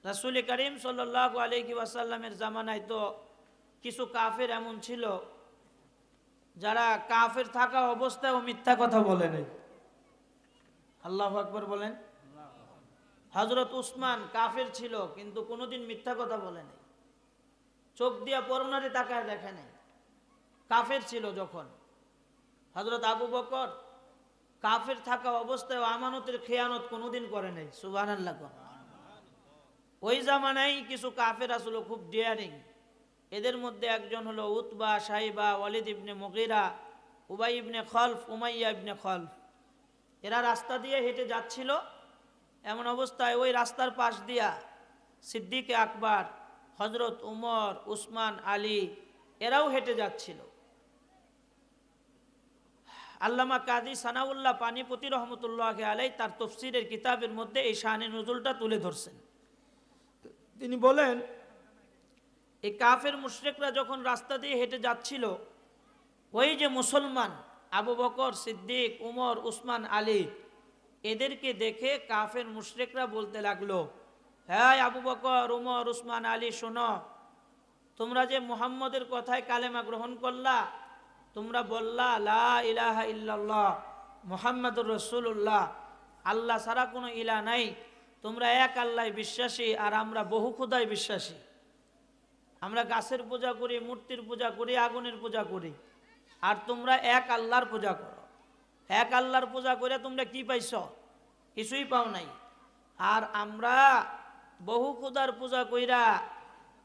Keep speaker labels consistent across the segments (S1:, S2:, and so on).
S1: রাসূল করিম সাল্লাল্লাহু আলাইহি ওয়াসাল্লামের জামানায় তো কিছু কাফের এমন ছিল যারা কাফের থাকা অবস্থায়ও মিথ্যা কথা বলে নাই। আল্লাহু আকবার বলেন। হযরত উসমান কাফের ছিল কিন্তু কোনোদিন মিথ্যা কথা বলে নাই, চোখ দিয়া পরনারে তাকায় দেখে নাই, কাফের ছিল যখন। হযরত আবু বকর কাফের থাকা অবস্থায় আমানতের খেয়ানত কোনোদিন করে নাই। সুবহানাল্লাহ। ওই জামানায় কিছু কাফের আসলে খুব ডিয়ারিং। এদের মধ্যে একজন হলো উতবা, সাইবা, ওয়ালিদ ইবনে মুগীরা, উবাই ইবনে খলফ, উমাইয়া ইবনে খলফ। এরা রাস্তা দিয়ে হেঁটে যাচ্ছিল। এমন অবস্থায় ওই রাস্তার পাশ দিয়া সিদ্দিক আকবর, হযরত উমর, উসমান, আলী এরাও হেঁটে যাচ্ছিল। আল্লামা কাজী সানাউল্লাহ পানিপতি রহমতুল্লাহ আলাই তার তফসিরের কিতাবের মধ্যে এই শানে নজুলটা তুলে ধরছেন। তিনি বলেন, এই কাফের মুশরিকরা যখন রাস্তা দিয়ে হেঁটে যাচ্ছিল, ওই যে মুসলমান আবু বকর, সিদ্দিক, উমর, উসমান, আলী এদেরকে দেখে কাফের মুশরিকরা বলতে লাগলো, হ্যাঁ আবু বকর, উমর, উসমান, আলী শোনো, তোমরা যে মুহাম্মদের কথায় কালেমা গ্রহণ করলা, তোমরা বললা লা ইলাহা ইল্লাল্লাহ মুহাম্মাদুর রাসূলুল্লাহ, আল্লাহ ছাড়া কোনো ইলাহ নাই, তোমরা এক আল্লাহ বিশ্বাসী আর আমরা বহু খোদায় বিশ্বাসী। আমরা গাছের পূজা করি, মূর্তির পূজা করি, আগুনের পূজা করি, আর তোমরা এক আল্লাহর পূজা করো। এক আল্লাহর পূজা করে তোমরা কি পাইছ? কিছুই পাও নাই। আর আমরা বহু খোদার পূজা কইরা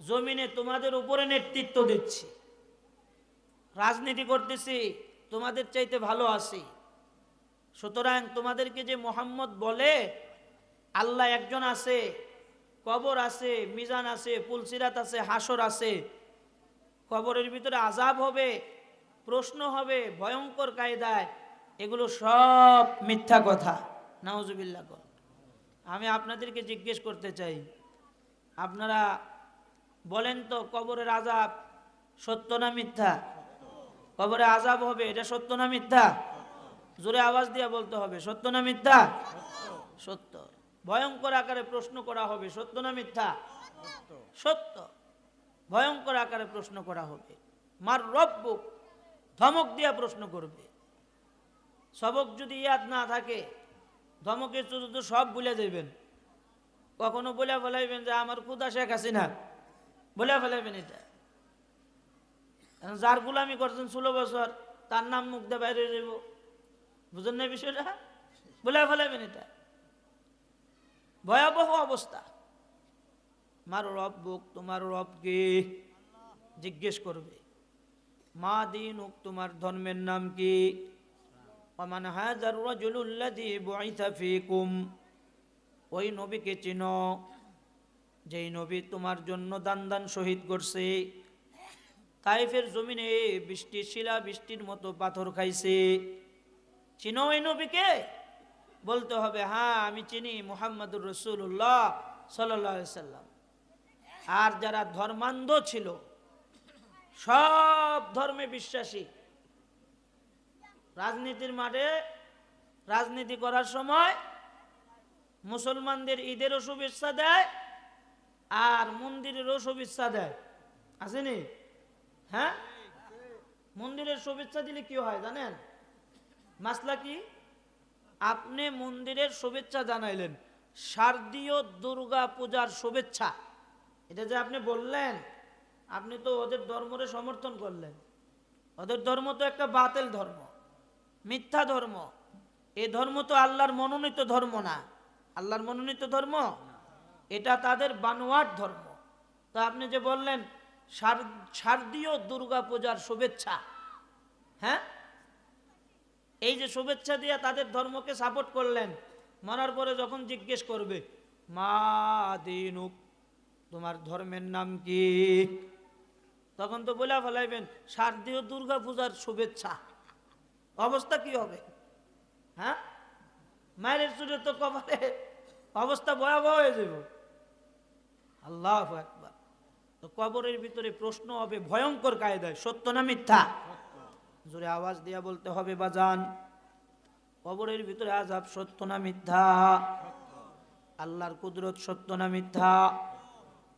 S1: জমিনে তোমাদের উপরে নেতৃত্ব দিচ্ছি, রাজনীতি করতেছি, তোমাদের চাইতে ভালো আছি। সুতরাং তোমাদেরকে যে মুহাম্মদ বলে আল্লাহ একজন আছে, কবর আছে, মিজান আছে, পুলসিরাত আছে, হাসর আছে, কবরের ভিতরে আযাব হবে, প্রশ্ন হবে ভয়ঙ্কর কায়দায়, এগুলো সব মিথ্যা কথা। নাউজুবিল্লাহ। আমি আপনাদেরকে জিজ্ঞেস করতে চাই, আপনারা বলেন তো কবরের আযাব সত্য না মিথ্যা? কবরে আযাব হবে, এটা সত্য না মিথ্যা? জোরে আওয়াজ দিয়ে বলতে হবে, সত্য না মিথ্যা? সত্য। ভয়ঙ্কর আকারে প্রশ্ন করা হবে, সত্য না মিথ্যা? সত্য। ভয়ঙ্কর আকারে প্রশ্ন করা হবে। মার রব্বুক, ধমক দিয়া প্রশ্ন করবে। সবক যদি ইয়াদ না থাকে, ধমকের শুধু সব ভুলে যাবেন। কখনো বলে ফেলাইবেন যে আমার খুদা শেখ হাসিনা, বলে ফেলাইবেন। এটা যার গুলামি করছেন 16 বছর, তার নাম মুখ দিয়ে বাইরে যাইব, বুঝেন না বিষয়টা? বলে ফেলাইবেন। এটা ভয়াবহ অবস্থা। মার রব্বুক, তোমার রব কে জিজ্ঞেস করবে। মা দীনুক, তোমার ধর্মের নাম কি? ওমান হাযার রাজুলুল্লাযী বুইসা ফীকুম, ওই নবীকে চিনো যেই নবী তোমার জন্য দান দান শহীদ করছে, তাইফের জমিনে বৃষ্টির শিলা বৃষ্টির মতো পাথর খাইছে। চিনো ওই নবীকে? বলতে হবে হ্যাঁ আমি চিনি, মুহাম্মাদুর রাসূলুল্লাহ সাল্লাল্লাহু আলাইহি সাল্লাম। আর যারা ধর্মান্ধ ছিল, সব ধর্মে বিশ্বাসী, রাজনীতির মাঠে রাজনীতি করার সময় মুসলমানদের ঈদেরও শুভেচ্ছা দেয় আর মন্দিরেরও শুভেচ্ছা দেয়, আসেনি? হ্যাঁ, মন্দিরের শুভেচ্ছা দিলে কি হয় জানেন? মাসলা কি? আপনি মন্দিরের শুভেচ্ছা জানাইলেন, শারদীয় দুর্গা পূজার শুভেচ্ছা, এটা যে আপনি বললেন, আপনি তো ওদের ধর্মরে সমর্থন করলেন। ওদের ধর্ম তো একটা বাতিল ধর্ম, মিথ্যা ধর্ম। এই ধর্ম তো আল্লাহর মনোনীত ধর্ম না। আল্লাহর মনোনীত ধর্ম এটা তাদের বানোয়াট ধর্ম। তো আপনি যে বললেন শারদীয় দুর্গা পূজার শুভেচ্ছা, হ্যাঁ, এই যে শুভেচ্ছা দিয়ে তাদের ধর্মকে সাপোর্ট করলেন, মরার পরে যখন জিজ্ঞেস করবে মা দীনুক, তোমার ধর্মের নাম কি, তখন তো বলে ফেলাইবেন শারদীয় দুর্গা পূজার শুভেচ্ছা। অবস্থা কি হবে? হ্যাঁ, মায়ের চুরে তো কপালে অবস্থা ভয়াবহ হয়ে যাব। আল্লাহু আকবার। তো কবরের ভিতরে প্রশ্ন হবে ভয়ঙ্কর কায়দায়, সত্য না মিথ্যা? জোরে আওয়াজ দিয়া বলতে হবে বাজান, কবরের ভিতরে আযাব সত্য না মিথ্যা? আল্লাহর কুদরত সত্য না মিথ্যা?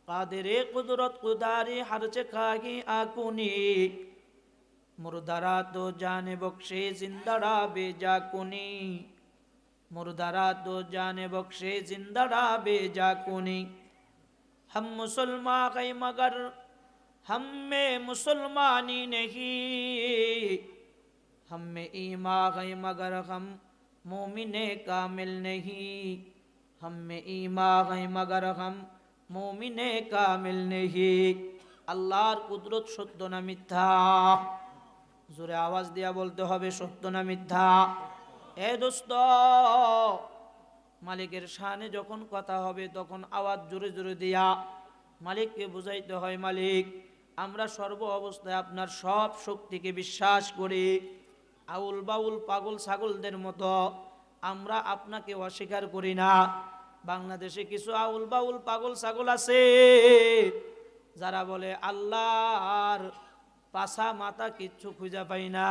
S1: কাদেরে কুদরত কুদারি হারচে খাহি আকুনি, মুরদারা তো জানে বখশে জিন্দারা বেজা কুনি, মুরদারা তো জানে বখশে জিন্দারা বেজা কুনি। हम मुसलमान गए मगर हम में मुसलमानी नहीं, हम में ईमान गए मगर हम मोमिने कामिल नहीं, हम में ईमान गए मगर हम मोमिने कामिल नहीं। আল্লাহর কুদরত সত্য না মিথ্যা? জোরে আওয়াজ দিয়া বলতে হবে সত্য না মিথ্যা? এ দোস্ত, মালিকের শানে যখন কথা হবে তখন আওয়াজ জোরে জোরে দিয়া মালিককে বুঝাইতে হয়, মালিক আমরা সর্ব অবস্থায় আপনার সব শক্তিকে বিশ্বাস করি। আউল বাউল পাগল ছাগলদের মতো আমরা আপনাকে অস্বীকার করি না। বাংলাদেশে কিছু আউল বাউল পাগল ছাগল আছে যারা বলে আল্লাহর পাছা মাথা কিচ্ছু খুঁজে পাই না।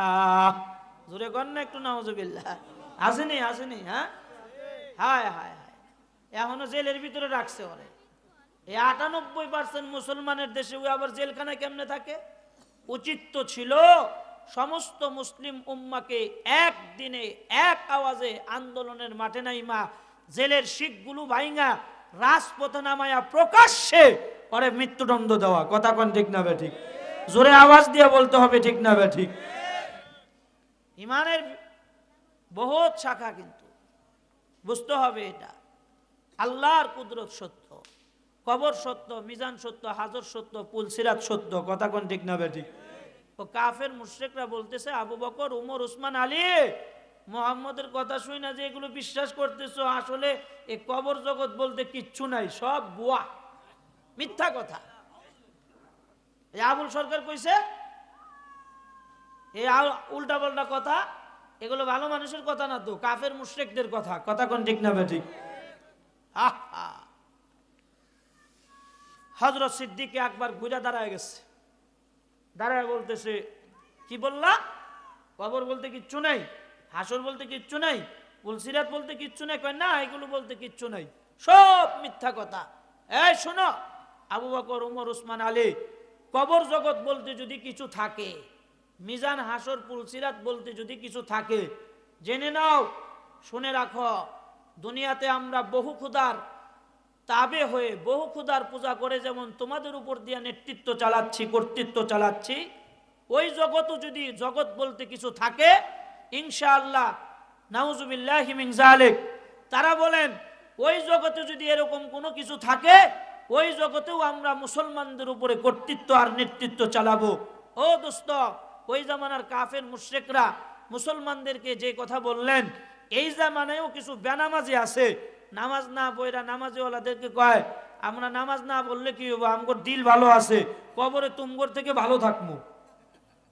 S1: জোরে কর না একটু নাউজুবিল্লাহ। আসেনি আসেনি? হ্যাঁ, হায় হায় হায়, এখনো জেলের ভিতরে রাখছে ওরে। এই 98% মুসলমানের দেশে ওই আবার জেলখানায় কেমনে থাকে? উচিত তো ছিল সমস্ত মুসলিম উম্মাকে একদিনে এক আওয়াজে আন্দোলনের মাঠে নাইমা জেলের শিখগুলো ভাইঙ্গা রাজপথে নামায়া প্রকাশ্যে ওরে মৃত্যুদণ্ড দেওয়া। কথা কোন ঠিক না বে ঠিক? জোরে আওয়াজ দিয়ে বলতে হবে ঠিক না বে ঠিক? ইমানের বহুত শাখা, কিন্তু বুঝতে হবে এটা আল্লাহর কুদরত সত্য, কবর সত্য, মিজান সত্য, হাজর সত্য, পুল সিরাত সত্য। কথা কোন ঠিক না বে ঠিক? ও কাফের মুশরিকরা বলতেছে আবু বকর, উমর, উসমান, আলী, মুহাম্মদের কথা শুই না যে এগুলো বিশ্বাস করতেছো, আসলে এই কবর জগৎ বলতে কিচ্ছু নাই, সব বুয়া, মিথ্যা কথা। এই আবুল সরকার কইছে এই উল্টা পাল্টা কথা, এগুলো ভালো মানুষের কথা না তো, কাফের মুশরিকদের কথা। কথা কোন ঠিক না বে ঠিক? হযরত সিদ্দিক একবার ঘুরে দাঁড়ায় গেছে, দাঁড়ায় বলতেছে কি বললা? কবর বলতে কিচ্ছু নাই, হাসর বলতে কিচ্ছু নাই, পুলসিরাত বলতে কিচ্ছু নাই। কয় না, এগুলো বলতে কিচ্ছু নাই, সব মিথ্যা কথা। এই শোনো আবু বকর, উমর, উসমান, আলী, কবর জগৎ বলতে যদি কিছু থাকে, মিজান, হাসর, পুলসিরাত বলতে যদি কিছু থাকে, জেনে নাও, শুনে রাখো, দুনিয়াতে আমরা বহু খুদার তাবে হয়ে বহু খুদার পূজা করে যেমন তোমাদের উপর দিয়ে নেতৃত্ব চালাচ্ছি, কর্তৃত্ব চালাচ্ছি, ওই জগৎও যদি জগৎ বলতে কিছু থাকে, ইনশাআল্লাহ নাউজুবিল্লাহি মিন যালিক, তারা বলেন ওই জগতে যদি এরকম কোনো কিছু থাকে, ওই জগতেও আমরা মুসলমানদের উপরে কর্তৃত্ব আর নেতৃত্ব চালাবো। ও দোস্ত, ওই জামানার কাফের মুশরিকরা মুসলমানদেরকে যে কথা বললেন, এই জামানায়ও কিছু বেনামাজি আছে, নামাজ না পড়া নামাজিওয়ালাদেরকে কয় আমরা নামাজ না পড়লে কি হবো, আমগর দিল ভালো আছে, কবরে তুমগর থেকে ভালো থাকবো।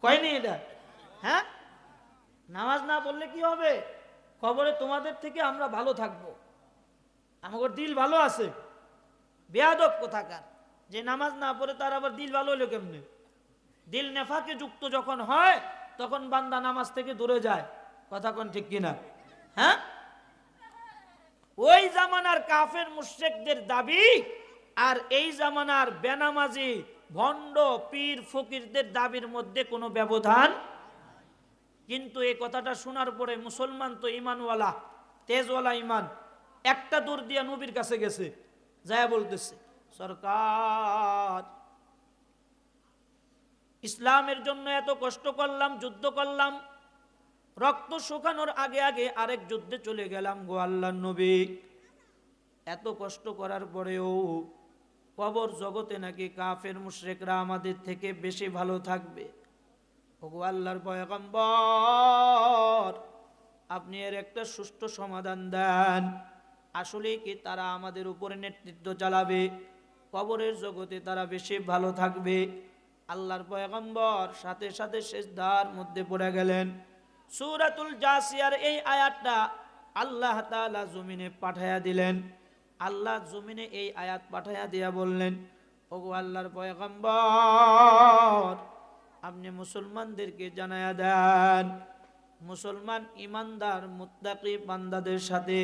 S1: কয়নি এটা? হ্যাঁ, নামাজ না পড়লে কি হবে, কবরে তোমাদের থেকে আমরা ভালো থাকবো, আমগর দিল ভালো আছে। বেয়াদব কোথাকার, যে নামাজ না পড়ে তার আবার দিল ভালো হলো কেমনে? দিল নেফাকে যুক্ত যখন হয় তখন বান্দা নামাজ থেকে দূরে যায়। কথা কোন ঠিক কিনা? হ্যাঁ, ওই জামানার কাফের মুশরিকদের দাবি আর এই জামানার বেনামাজি ভণ্ড পীর ফকিরদের দাবির মধ্যে কোনো ব্যবধান। কিন্তু এই কথাটা শোনার পরে মুসলমান তো ইমানওয়ালা, তেজওয়ালা ইমান, একটা দূর দিয়ে নবীর কাছে গেছে, যায় বলতেছে সরকার, ইসলামের জন্য এত কষ্ট করলাম, যুদ্ধ করলাম, রক্ত শুকানোর আগে আগে আরেক যুদ্ধে চলে গেলাম গো আল্লাহর নবী, এত কষ্ট করার পরেও কবর জগতে নাকি কাফের মুশরিকরা আমাদের থেকে বেশি ভালো থাকবে। ওগো আল্লাহর পয়গম্বর, আপনি এর একটা সুষ্ঠু সমাধান দেন, আসলে কি তারা আমাদের উপরে নেতৃত্ব চালাবে, কবরের জগতে তারা বেশি ভালো থাকবে? আল্লাহর পয়গম্বর সাথে সাথে সিজদার মধ্যে পড়ে গেলেন। সূরাতুল জাসিয়ার এই আয়াতটা আল্লাহ তাআলা জমিনে পাঠায়া দিলেন। আল্লাহ জমিনে এই আয়াত পাঠায়া দিয়া বললেন, ওগো আল্লাহর পয়গম্বর, আপনি মুসলমানদেরকে জানায়া দেন, মুসলমান ইমানদার মুত্তাকি বান্দাদের সাথে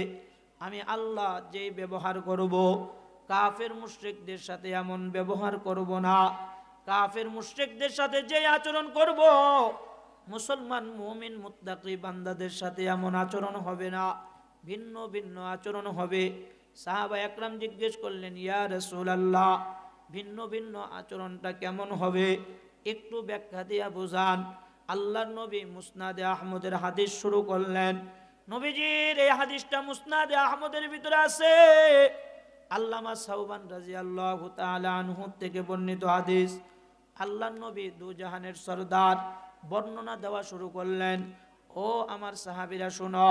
S1: আমি আল্লাহ যেই ব্যবহার করব, কাফের মুশরিকদের সাথে এমন ব্যবহার করব না। কাফের মুশরিকদের সাথে যেই আচরণ করব, মুসলমান মুমিন মুত্তাকি বান্দাদের সাথে এমন আচরণ হবে না, ভিন্ন ভিন্ন আচরণ হবে। সাহাবা একরাম জিজ্ঞেস করলেন, ইয়া রাসূলুল্লাহ, ভিন্ন ভিন্ন আচরণটা কেমন হবে, একটু ব্যাখ্যা দিয়া বুঝান। আল্লাহর নবী মুসনাদে আহমদের হাদিস শুরু করলেন। নবীজির এই হাদিসটা মুসনাদে আহমদের ভিতরে আছে। আল্লামা সাউবান রাদিয়াল্লাহু তাআলা আনহু থেকে বর্ণিত হাদিস। আল্লাহর নবী দু জাহানের সরদার বর্ণনা দেওয়া শুরু করলেন। ও আমার সাহাবীরা শুনো,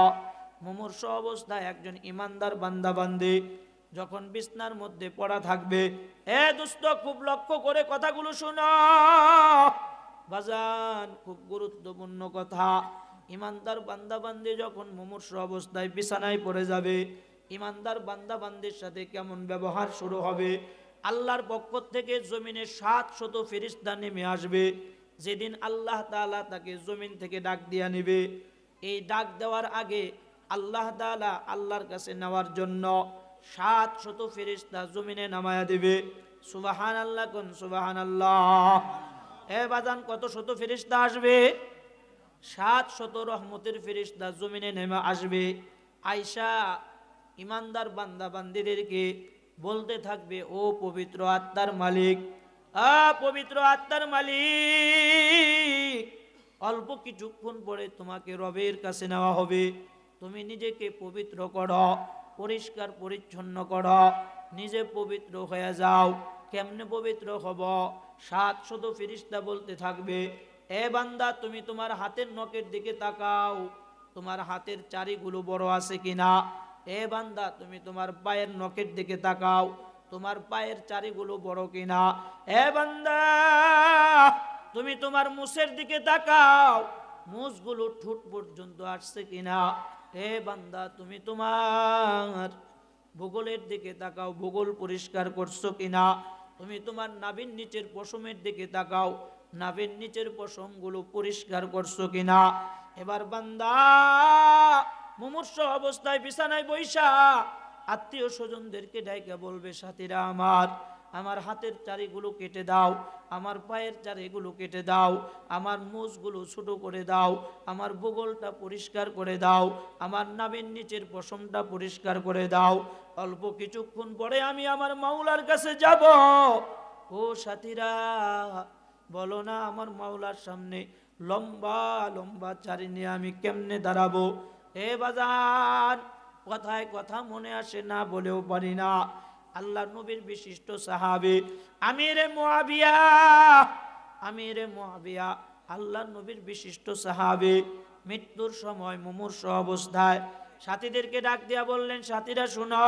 S1: মুমূর্ষ অবস্থায় একজন ইমানদার বান্দা বান্দি যখন বিছনার মধ্যে পড়া থাকবে, এ দোস্ত খুব লক্ষ্য করে কথাগুলো শুনো বাজান, খুব গুরুত্বপূর্ণ কথা। ইমানদার বান্দা বান্দি যখন মুমূর্ষ অবস্থায় বিছানায় পড়ে যাবে, ইমানদার বান্দা বান্দির সাথে কেমন ব্যবহার শুরু হবে। আল্লাহর পক্ষ থেকে জমিনে 700 ফেরেশতা নেমে আসবে। যেদিন আল্লাহ তাআলা তাকে জমিন থেকে ডাক দিয়া নেবে, এই ডাক দেওয়ার আগে আল্লাহ তাআলা আল্লাহর কাছে নেওয়ার জন্য 700 ফেরেশতা জমিনে নামায়া দিবে। সুবহানাল্লাহ, কোন সুবহানাল্লাহ। এ বাজান, কত শত ফেরেশতা আসবে? 700 রহমতের ফেরেশতা জমিনে নেমে আসবে। আয়েশা ইমানদার বান্দা বান্দিদেরকে বলতে থাকবে, ও পবিত্র আত্মার মালিক, পবিত্র আত্মার মালিক, অল্প কিছুক্ষণ পরে তোমাকে রবের কাছে নেওয়া হবে। তুমি নিজেকে পবিত্র করো, পরিষ্কার পরিচ্ছন্ন করো, নিজে পবিত্র হয়ে যাও। কেমনে পবিত্র হব? 700 ফেরেশতা বলতে থাকবে, এ বান্দা, তুমি তোমার হাতের নখের দিকে তাকাও, তোমার হাতের চারিগুলো বড় আছে কিনা। এ বান্দা, তুমি তোমার পায়ের নখের দিকে তাকাও, তোমার পায়ের চারিগুলো বড় কিনা। এ বান্দা, তুমি তোমার মুছের দিকে তাকাও, মুছগুলো ঠোঁট পর্যন্ত আসছে কিনা। হে বান্দা, তুমি তোমার ভূগোলের দিকে তাকাও, ভূগোল পরিষ্কার করছো কিনা। তুমি তোমার নাভির নিচের পশমের দিকে তাকাও, নাভির নিচের পশমগুলো পরিষ্কার করছো কিনা। এবার বান্দা মুমূর্ষ অবস্থায় বিছানায় বৈশা আত্মীয় স্বজনদেরকে ডাইকা বলবে, সাথীরা আমার, আমার হাতের চারিগুলো কেটে দাও, আমার পায়ের চারিগুলো কেটে দাও, আমার মুছগুলো ছোট করে দাও, আমার ভূগোলটা পরিষ্কার করে দাও, আমার নাভির নিচের পশমটা পরিষ্কার করে দাও। অল্প কিছুক্ষণ পরে আমি আমার মাওলার কাছে যাব। ও সাথীরা, বলো না, আমার মাওলার সামনে লম্বা লম্বা চারি নিয়ে আমি কেমনে দাঁড়াবো? হে বাজার, কথায় কথা মনে আসে না, বলেও পারি না। আল্লাহ নবীর বিশিষ্ট সাহাবী আমিরে মুআবিয়া, আমিরে মুআবিয়া আল্লাহ নবীর বিশিষ্ট সাহাবী মৃত্যুর সময় মুমূর্ষ অবস্থায় সাথীদেরকে ডাক দিয়া বললেন, সাথীরা শুনো,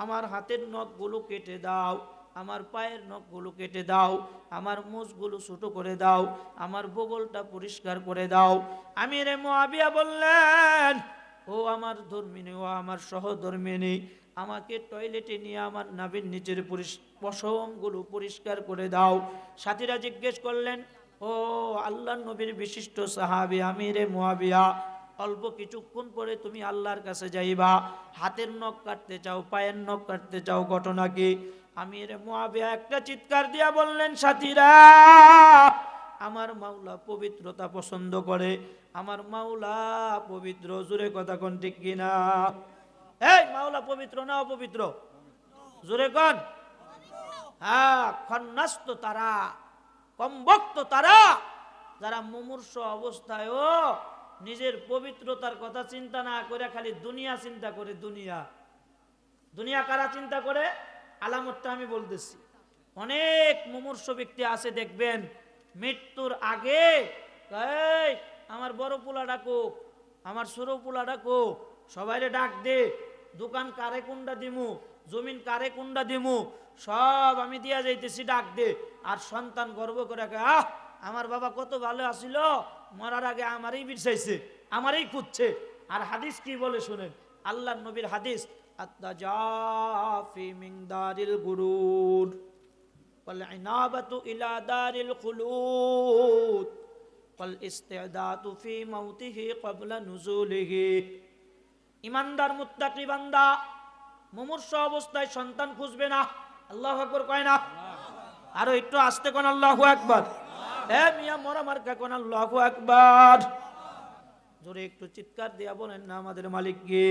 S1: আমার হাতের নখগুলো কেটে দাও, আমার পায়ের নখগুলো কেটে দাও, আমার মুছগুলো ছোট করে দাও, আমার ভূগোলটা পরিষ্কার করে দাও। আমিরে মুআবিয়া বললেন, ও আমার ধর্মিনী, ও আমার সহধর্মিনী, আমাকে টয়লেটে নিয়ে আমার নাভির নিচের পশমগুলো পরিষ্কার করে দাও। সাথীরা জিজ্ঞেস করলেন, ও আল্লাহর নবীর বিশিষ্ট সাহাবী আমিরে মুআবিয়া, অল্প কিছুক্ষণ পরে তুমি আল্লাহর কাছে যাইবা, হাতের নখ কাটতে চাও, পায়ের নখ কাটতে চাও, ঘটনা কি? আমিরে মুআবিয়া একটা চিৎকার দিয়া বললেন, সাথীরা, আমার মাওলা পবিত্রতা পছন্দ করে, আমার মাওলা পবিত্র। জোরে কথা কোন, ঠিক কিনা? এই মাওলা পবিত্র না অপবিত্র? জোরে কোন। হ্যাঁ, খন্নাস্ত তারা, কমবক্ত তারা, যারা মুমূর্ষ অবস্থায় ও নিজের পবিত্রতার কথা চিন্তা না করে খালি দুনিয়া চিন্তা করে। দুনিয়া দুনিয়া কারা চিন্তা করে? আলামতটা আমি বলতেছি। অনেক মুমূর্ষ ব্যক্তি আছে, দেখবেন মৃত্যুর আগে, এই আমার বড় পোলা ডাকো, আমার ছোট পোলা ডাকো, সবাইরে ডাক দে, দোকান কারে কোনটা দিমু, জমিন কারে কোনটা দিমু, সব আমি দিয়া যাইতেছি, ডাক দে। আর সন্তান গর্ব করে, আহ আমার বাবা কত ভালো আছিল, মরার আগে আমারই বিছাইছে, আমারই খুঁজছে। আর হাদিস কি বলে শুনেন, আল্লাহর নবীর হাদিস, আত-তাজাফি মিন দারিল গুরুর ওয়াল ইনাবাতু ইলা দারিল খুলুদ ওয়াল ইস্তিদাতু ফি মাউতিহি ক্বাবলা নুজুলিহি। ইমানদার মুত্তাকি বান্দা মুমূর্ষ অবস্থায় সন্তান খুঁজবে না। আল্লাহু আকবার কয় না? আরো একটু আস্তে কোন আল্লাহু আকবার। এ মিয়া মরা মার্কা কোন আল্লাহু আকবার। জোরে একটু চিৎকার দিয়া বলেন না আমাদের মালিক কে?